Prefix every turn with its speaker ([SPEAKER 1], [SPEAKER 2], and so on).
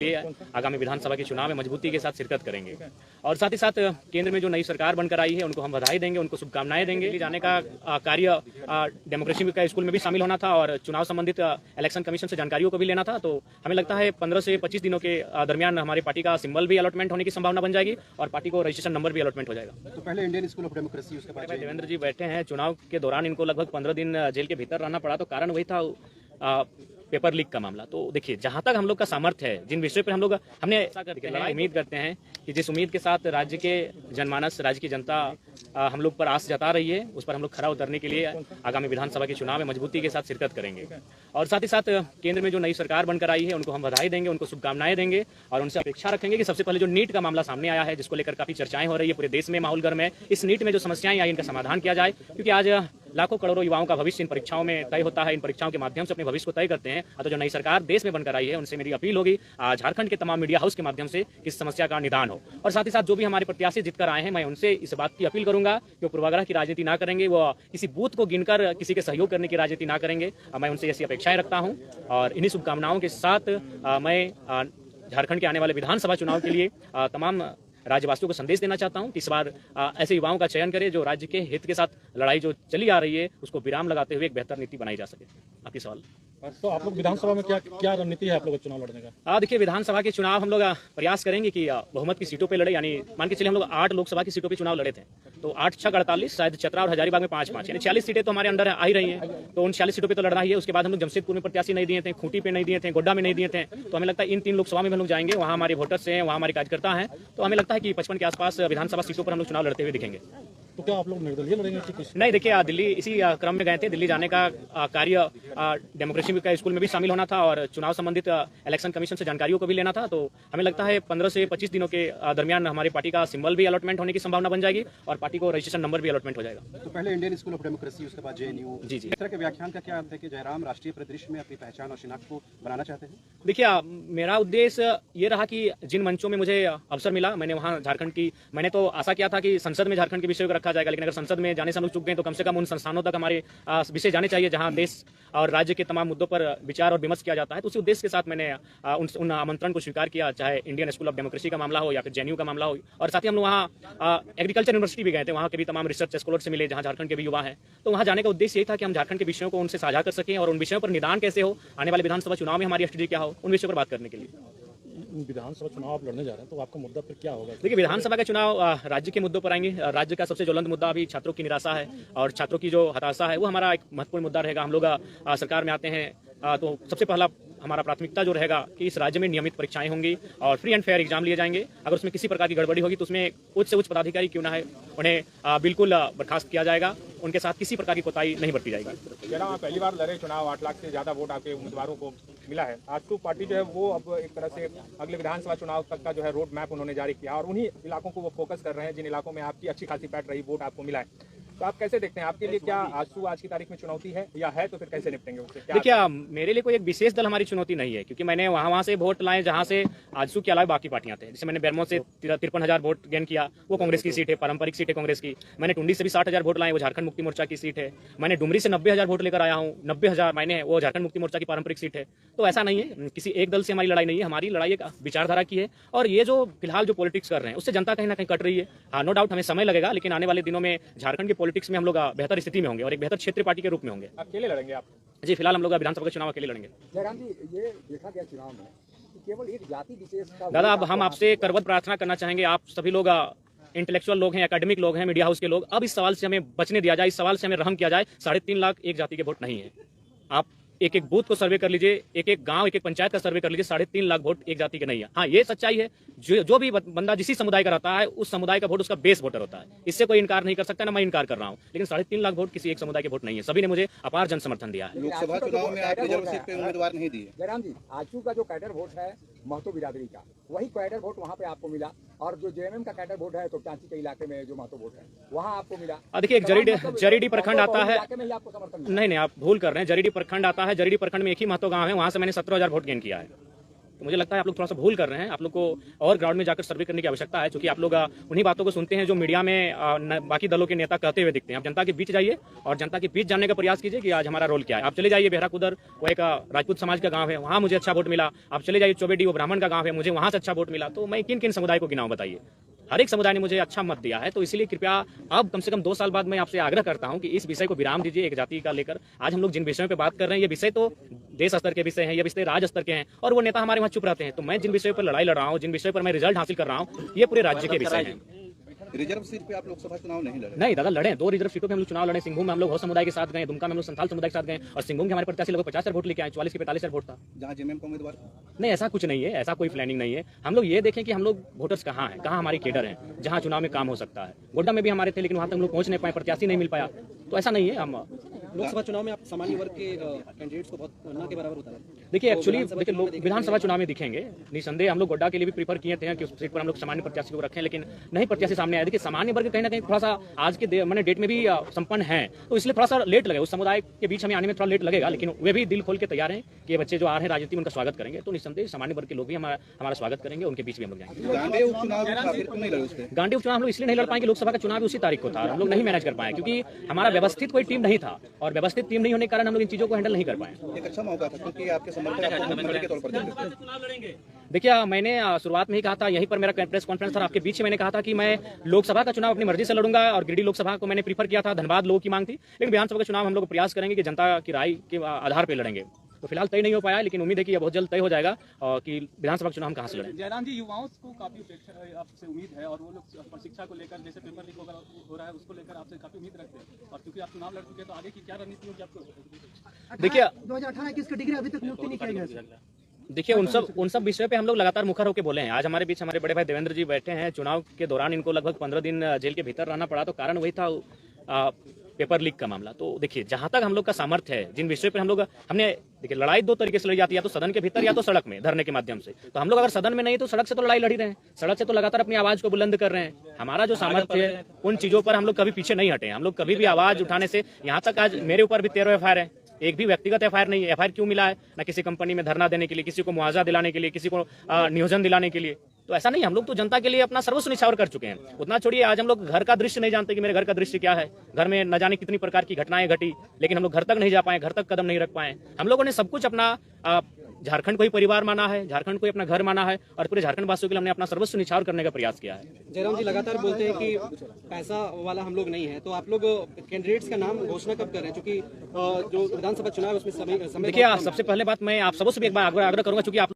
[SPEAKER 1] के आगामी विधानसभा के चुनाव में मजबूती के साथ शिरकत करेंगे। और साथ ही साथ केंद्र में जो नई सरकार बनकर आई है उनको हम बधाई देंगे, उनको शुभकामनाएं देंगे। जाने का कार्य डेमोक्रेसी का स्कूल में भी शामिल होना था और चुनाव संबंधित इलेक्शन कमीशन से जानकारियों को भी लेना था। तो हमें लगता है 15 से 25 दिनों के दरमियान हमारी पार्टी का सिंबल भी अलॉटमेंट होने की संभावना बन जाएगी और पार्टी को रजिस्ट्रेशन नंबर भी अलॉटमेंट हो जाएगा।
[SPEAKER 2] तो पहले इंडियन स्कूल ऑफ डेमोक्रेसी, उसके बाद
[SPEAKER 1] देवेंद्र जी बैठे हैं। चुनाव के दौरान इनको लगभग 15 दिन जेल के भीतर रहना पड़ा, तो कारण वही था पेपर लीक का मामला। तो देखिए, जहां तक हम लोग का सामर्थ्य है, जिन विषयों पर हमने ऐसा करके उम्मीद करते हैं कि जिस उम्मीद के साथ राज्य के जनमानस, राज्य की जनता हम लोग पर आस जता रही है, उस पर हम लोग खरा उतरने के लिए आगामी विधानसभा के चुनाव में मजबूती के साथ शिरकत करेंगे। और साथ ही साथ केंद्र में जो नई सरकार बनकर आई है उनको हम बधाई देंगे, उनको शुभकामनाएं देंगे और उनसे अपेक्षा रखेंगे कि सबसे पहले जो नीट का मामला सामने आया है, जिसको लेकर काफी चर्चाएं हो रही है, पूरे देश में माहौल गर्म है, इस नीट में जो समस्याएं आई इनका समाधान किया जाए। क्योंकि आज लाखों करोड़ों युवाओं का भविष्य इन परीक्षाओं में तय होता है, इन परीक्षाओं के माध्यम से अपने भविष्य को तय करते हैं। तो जो नई सरकार देश में बनकर आई है उनसे मेरी अपील होगी झारखंड के तमाम मीडिया हाउस के माध्यम से इस समस्या का निदान हो। और साथ ही साथ जो भी हमारे प्रत्याशी जीतकर आए हैं, मैं उनसे इस बात की अपील करूंगा कि वो पूर्वाग्रह की राजनीति ना करेंगे, वो किसी बूथ को गिनकर किसी के सहयोग करने की राजनीति ना करेंगे। मैं उनसे ऐसी अपेक्षाएं रखता हूं और इन्हीं शुभकामनाओं के साथ मैं झारखंड के आने वाले विधानसभा चुनाव के लिए तमाम राज्यवासियों को संदेश देना चाहता हूं कि इस बार ऐसे युवाओं का चयन करें जो राज्य के हित के साथ लड़ाई जो चली आ रही है उसको विराम लगाते हुए एक बेहतर नीति बनाई जा सके। आपकी सवाल।
[SPEAKER 3] तो आप लोग विधानसभा में क्या रणनीति है आप लोगों का चुनाव लड़ने का?
[SPEAKER 1] देखिए, विधानसभा के चुनाव हम लोग प्रयास करेंगे कि बहुमत की सीटों पे लड़े। यानी मान के चलिए हम लोग 8 लोकसभा की सीटों पे चुनाव लड़े थे, तो 8 6 48, शायद चतरा और हजारीबाग में 5-5, यानी 40 सीटें तो हमारे अंडर आ ही रही हैं। तो उन 40 सीटों पे तो लड़ना ही है। उसके बाद हम लोग जमशेदपुर में प्रत्याशी नहीं दिए थे, खूंटी पे नहीं दिए थे, गोड्डा में नहीं दिए थे। तो हमें लगता है इन 3 लोकसभा में हम लोग जाएंगे, वहाँ हमारे वोटर्स हैं, वहाँ हमारे कार्यकर्ता हैं। तो हमें लगता है कि 55 के आसपास विधानसभा सीटों पर हम लोग चुनाव लड़ते हुए दिखेंगे।
[SPEAKER 3] तो क्या आप लोग निर्दलीय लड़ेंगे?
[SPEAKER 1] नहीं, देखिए, दिल्ली इसी क्रम में गए थे। दिल्ली जाने का कार्य डेमोक्रेसी का स्कूल में भी शामिल होना था और चुनाव संबंधित इलेक्शन कमीशन से जानकारियों को भी लेना था। तो हमें लगता है 15 से 25 दिनों के दरमियान हमारी पार्टी का सिंबल भी अलॉटमेंट होने की संभावना बन जाएगी और पार्टी को रजिस्ट्रेशन नंबर भी अलॉटमेंट हो जाएगा।
[SPEAKER 2] तो पहले इंडियन स्कूल ऑफ डेमोक्रेसी, उसके बाद जेएनयू।
[SPEAKER 1] जी।
[SPEAKER 2] इस तरह के व्याख्यान का क्या अर्थ है कि जयराम राष्ट्रीय परिदृश्य में अपनी पहचान और शिनाख्त को बनाना चाहते हैं?
[SPEAKER 1] देखिए, मेरा उद्देश्य ये रहा कि जिन मंचों में मुझे अवसर मिला, मैंने वहाँ झारखंड की, मैंने तो आशा किया था कि संसद में झारखंड के विषय को रखा जाएगा, लेकिन अगर संसद में जाने से हम लोग चुक गए तो कम से कम उन संस्थानों तक हमारे विषय जाने चाहिए जहां देश और राज्य के तमाम मुद्दों पर विचार और विमर्श किया जाता है। तो उसी उद्देश्य के साथ मैंने उन आमंत्रण को स्वीकार किया, चाहे इंडियन स्कूल ऑफ डेमोक्रेसी का मामला हो या फिर जेएनयू का मामला हो। और साथ ही हम लोग वहाँ एग्रीकल्चर यूनिवर्सिटी भी गए थे, वहाँ के भी तमाम रिसर्च स्कॉलर से मिले जहाँ झारखंड के भी युवा हैं। तो वहाँ जाने का उद्देश्य यही था कि हम झारखंड के विषयों को उनसे साझा कर सकें और उन विषयों पर निदान कैसे हो, आने वाले विधानसभा चुनाव में हमारी स्ट्रेटेजी क्या हो, उन विषयों पर बात करने के लिए।
[SPEAKER 3] विधानसभा चुनाव आप लड़ने जा रहे हैं, तो आपका मुद्दा फिर क्या होगा?
[SPEAKER 1] देखिए, विधानसभा का चुनाव राज्य के मुद्दों पर आएंगे। राज्य का सबसे ज्वलंत मुद्दा अभी छात्रों की निराशा है और छात्रों की जो हताशा है वो हमारा एक महत्वपूर्ण मुद्दा रहेगा। हम लोग सरकार में आते हैं तो सबसे पहला हमारा प्राथमिकता जो रहेगा कि इस राज्य में नियमित परीक्षाएं होंगी और फ्री एंड फेयर एग्जाम लिए जाएंगे। अगर उसमें किसी प्रकार की गड़बड़ी होगी तो उसमें उच्च से उच्च पदाधिकारी क्यों ना है, उन्हें बिल्कुल बर्खास्त किया जाएगा। उनके साथ किसी प्रकार की कोताही नहीं बरती जाएगी।
[SPEAKER 4] जरा आप पहली बार लड़े चुनाव, 8 लाख से ज्यादा वोट आपके उम्मीदवारों को मिला है। आजसू पार्टी जो है वो अब एक तरह से अगले विधानसभा चुनाव तक का जो है रोड मैप उन्होंने जारी किया और उन्हीं इलाकों को वो फोकस कर रहे हैं जिन इलाकों में आपकी अच्छी खासी पैठ रही, वोट आपको मिला है। तो आप कैसे देखते हैं, आपके लिए क्या आजसू आज की तारीख में चुनौती है या है, तो फिर कैसे निपटेंगे उससे?
[SPEAKER 1] देखिए, मेरे लिए कोई एक विशेष दल हमारी चुनौती नहीं है, क्योंकि मैंने वहाँ से वोट लाए जहाँ से आजसू के अलावा बाकी पार्टियां थे। जैसे मैंने बेरमो से 53,000 वोट गेन किया, वो कांग्रेस की सीट है, पारंपरिक सीट है कांग्रेस की। मैंने टुंडी से भी 60,000 वोट लाए, वो झारखंड मुक्ति मोर्चा की सीट है। मैंने डुमरी से 90,000 वोट लेकर आया हूँ, 90,000 मैंने, वो झारखंड मुक्ति मोर्चा की पारंपरिक सीट है। तो ऐसा नहीं है, किसी एक दल से हमारी लड़ाई नहीं है, हमारी लड़ाई एक विचारधारा की है। और ये जो फिलहाल जो पॉलिटिक्स कर रहे हैं उससे जनता कहीं ना कहीं कट रही है। हाँ, नो डाउट हमें समय लगेगा, लेकिन आने वाले दिनों में झारखंड के पॉलिटिक्स में हम लोग बेहतर स्थिति में होंगे और एक बेहतर क्षेत्रीय पार्टी के रूप में होंगे।
[SPEAKER 4] अकेले लड़ेंगे आप?
[SPEAKER 1] जी, फिलहाल हम लोग विधानसभा के चुनाव अकेले लड़ेंगे।
[SPEAKER 5] जयराम जी, ये देखा गया चुनाव में कि केवल एक जाति विशेष का।
[SPEAKER 1] दादा, अब हम आपसे करवत प्रार्थना करना चाहेंगे, आप सभी लोग इंटेलेक्चुअल लोग हैं, एकेडमिक लोग हैं, मीडिया हाउस के लोग, अब इस सवाल से हमें बचने दिया जाए, इस सवाल से हमें रहम किया जाए। 3.5 लाख एक जाति के वोट नहीं है। आप एक एक बूथ को सर्वे कर लीजिए, एक एक गांव, एक एक पंचायत का सर्वे कर लीजिए, 3.5 लाख वोट एक जाति के नहीं है। हाँ, ये सच्चाई है। जो भी बंदा जिस समुदाय का रहता है उस समुदाय का वोट उसका बेस वोटर होता है, इससे कोई इनकार नहीं कर सकता, ना मैं इनकार कर रहा हूँ। लेकिन 3.5 लाख वोट किसी एक समुदाय के वोट नहीं है। सभी ने मुझे अपार जन समर्थन दिया है।
[SPEAKER 2] लोकसभा चुनाव में आप रिजर्व सीट पे उम्मीदवार नहीं दिए।
[SPEAKER 5] जयराम जी, आजसू का जो कैडर वोट है महतो बिरादरी का, वही कैडर वोट वहाँ पे आपको मिला, और जो जेएमएम का कैडर वोट है तो टांची के इलाके में जो महतो वोट है वहाँ आपको मिला।
[SPEAKER 1] देखिए, एक जरीडी प्रखंड आता है,
[SPEAKER 5] आपको समर्थन
[SPEAKER 1] नहीं, आप भूल कर रहे हैं। जरीडी प्रखंड आता है, जरीडी प्रखंड में एक ही महतो गांव है, वहां से मैंने 17,000 वोट गेन किया है। तो मुझे लगता है आप लोग थोड़ा सा भूल कर रहे हैं। आप लोग को और ग्राउंड में जाकर सर्वे करने की आवश्यकता है, क्योंकि आप लोग उन्हीं बातों को सुनते हैं जो मीडिया में बाकी दलों के नेता कहते हुए दिखते हैं। आप जनता के बीच जाइए और जनता के बीच जानने का प्रयास कीजिए कि आज हमारा रोल क्या है। आप चले जाइए बेहरा कुदर, वो एक राजपूत समाज का गाँव है, वहाँ मुझे अच्छा वोट मिला। आप चले जाइए चौबेडी, वो ब्राह्मण का गाँव है, मुझे वहाँ से अच्छा वोट मिला। तो मैं किन किन समुदाय को गिनाऊं बताइए? हर एक समुदाय ने मुझे अच्छा मत दिया है। तो इसलिए कृपया अब कम से कम 2 साल बाद मैं आपसे आग्रह करता हूं कि इस विषय को विराम दीजिए एक जाति का लेकर। आज हम लोग जिन विषयों पे बात कर रहे हैं, ये विषय तो देश स्तर के विषय हैं, ये विषय राज्य स्तर के हैं, और वो नेता हमारे वहाँ चुप रहते हैं। तो मैं जिन विषयों पर लड़ाई लड़ रहा हूँ, जिन विषयों पर मैं रिजल्ट हासिल कर रहा हूँ, ये पूरे राज्य के विषय हैं।
[SPEAKER 2] रिजर्व सीट पे आप लोकसभा चुनाव नहीं लड़े?
[SPEAKER 1] नहीं दादा, लड़े 2 रिजर्व सीटों पे हम लोग चुनाव लड़े। सिंहभूम में हम लोग हो समुदाय के साथ गए, दुमका में हम लोग संथाल समुदाय के साथ गए, और सिंहभूम के हमारे प्रत्याशी लगभग 50,000 वोट लेके आए, 44 के 45,000 वोट था।
[SPEAKER 2] जहाँ जेएमएम का उम्मीदवार?
[SPEAKER 1] नहीं, ऐसा कुछ नहीं है, ऐसा कोई प्लानिंग नहीं है। हम लोग ये देखें कि हम लोग वोटर्स कहाँ हैं, कहाँ हमारी केडर हैं, जहाँ चुनाव में काम हो सकता है। गोड्डा में भी हमारे थे, लेकिन वहाँ तक हम लोग पहुँच नहीं पाए, प्रत्याशी नहीं मिल पाया। तो ऐसा नहीं है। हम
[SPEAKER 6] लोकसभा चुनाव में आप सामान्य वर्ग के कैंडिडेट्स को बहुत न के बराबर होता है।
[SPEAKER 1] देखिए, एक्चुअली देखिए, लोग विधानसभा चुनाव में दिखेंगे निसंदेह। हम लोग गोड्डा के लिए भी प्रीफर किए थे कि उस सीट पर हम लोग सामान्य प्रत्याशी को रखें, लेकिन नहीं प्रत्याशी सामने आए। देखिए, सामान्य वर्ग कहीं ना कहीं थोड़ा सा आज के मैंने डेट में भी संपन्न है, तो इसलिए थोड़ा सा लेट लगे। उस समुदाय के बीच हमें आने में थोड़ा लेट लगेगा, लेकिन वे भी दिल खोल के तैयार हैं कि ये बच्चे जो आ रहे हैं राजनीति में, उनका स्वागत करेंगे। तो निसंदेह सामान्य वर्ग के लोग भी हमारा स्वागत करेंगे, उनके बीच भी हम लोग जाएंगे।
[SPEAKER 2] गांडे उपचुनाव नहीं लड़े उस पे?
[SPEAKER 1] गांडी उपचुनाव हम लोग इसलिए नहीं लड़ पाएंगे, लोकसभा का चुनाव उसी तारीख को था, हम लोग नहीं मैनेज कर पाए, क्योंकि हमारा व्यवस्थित कोई टीम नहीं था, और व्यवस्थित टीम नहीं होने के कारण हम लोग इन चीजों को हैंडल नहीं कर पाए।
[SPEAKER 2] एक अच्छा मौका था, क्योंकि आपके समर्थक आपको मुखबिर के तौर पर देखते थे।
[SPEAKER 1] देखिए, मैंने शुरुआत में ही कहा था, यहीं पर मेरा प्रेस कॉन्फ्रेंस था आपके बीच में, मैंने कहा था कि मैं लोकसभा का चुनाव अपनी मर्जी से लड़ूंगा, और गिरिडीह लोकसभा को मैंने प्रीफर किया था, धनबाद लोगों की मांग थी। लेकिन विधानसभा का चुनाव हम लोग प्रयास करेंगे कि जनता की राय के आधार पर लड़ेंगे। तो फिलहाल तय नहीं हो पाया, लेकिन उम्मीद है कि यह बहुत जल्द तय हो जाएगा कि विधानसभा का चुनाव हम कहां से लड़ें।
[SPEAKER 7] जयराम जी, युवाओं को काफी अपेक्षा आपसे उम्मीद है, और वो लोग शिक्षा को लेकर, जैसे पेपर लीक हो रहा है, उसको लेकर आपसे काफी उम्मीद रखते हैं, और क्योंकि आप चुनाव लड़ चुके हैं, तो आगे की क्या रणनीति होगी आपको?
[SPEAKER 1] देखिए,
[SPEAKER 8] 2018 की डिग्री अभी तक नियुक्ति नहीं किया गया।
[SPEAKER 1] देखिए, उन सब विषयों पे हम लोग लगातार मुखर होकर बोले हैं। आज हमारे बीच हमारे बड़े भाई देवेंद्र जी बैठे हैं। चुनाव के दौरान इनको लगभग 15 दिन जेल के भीतर रहना पड़ा, तो कारण वही था पेपर लीक का मामला। तो देखिए, जहां तक हम लोग का सामर्थ्य है, जिन विषयों पर हम लोग हमने देखिए, लड़ाई 2 तरीके से लड़ी जाती है, या तो सदन के भीतर या तो सड़क में धरने के माध्यम से। तो हम लोग अगर सदन में नहीं तो सड़क से तो लड़ाई लड़ी रहे हैं, सड़क से तो लगातार अपनी आवाज को बुलंद कर रहे हैं। हमारा जो सामर्थ्य है, उन चीजों पर हम लोग कभी पीछे नहीं हटे। हम लोग कभी भी आवाज उठाने से, यहाँ तक आज मेरे ऊपर भी 13 FIR है, एक भी व्यक्तिगत FIR नहीं है। FIR क्यों मिला है? ना किसी कंपनी में धरना देने के लिए, किसी को मुआवजा दिलाने के लिए, किसी को नियोजन दिलाने के लिए। तो ऐसा नहीं, हम लोग तो जनता के लिए अपना सर्वस्व निछावर कर चुके हैं। उतना छोड़िए, आज हम लोग घर का दृश्य नहीं जानते कि मेरे घर का दृश्य क्या है। घर में न जाने कितनी प्रकार की घटनाएं घटी, लेकिन हम लोग घर तक नहीं जा पाए, घर तक कदम नहीं रख पाए। हम लोगों ने सब कुछ अपना झारखंड को ही परिवार माना है, झारखंड को ही अपना घर माना है, और पूरे झारखंड वासियों के लिए हमने अपना सर्वस्व निछावर करने का प्रयास किया है।
[SPEAKER 6] जयराम जी लगातार बोलते हैं कि पैसा वाला हम लोग नहीं है, तो आप लोग कैंडिडेट्स का नाम घोषणा कब कर रहे हैं? क्योंकि जो विधानसभा चुनाव है उसमें समय
[SPEAKER 1] देखिए, सबसे पहले बात मैं आप सबसे भी एक बार आग्रह करूंगा, क्योंकि आप